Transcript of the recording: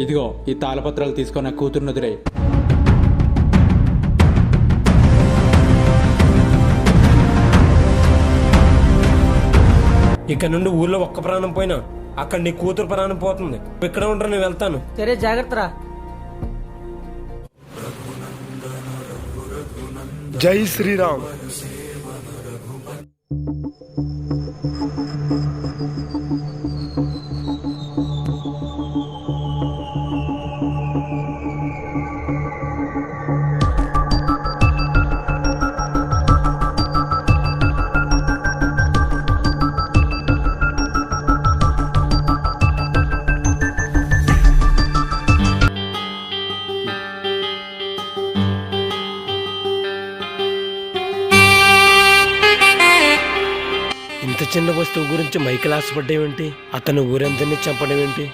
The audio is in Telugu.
ఇదిగో ఈ తాళపత్రాలు తీసుకొని నా కూతురుని వదిలే. ఇక్కడ నుండి ఊర్లో ఒక్క ప్రాణం పోయినా అక్కడ నీ కూతురు ప్రాణం పోతుంది. ఇక్కడ ఉంటాను, నేను వెళ్తాను. సరే జాగ్రత్త రా. జై శ్రీరామ్. ఇంత చిన్న వస్తువు గురించి మైకిల్ ఆశపడ్డేమిటి? అతను ఊరందరినీ చంపడం ఏంటి?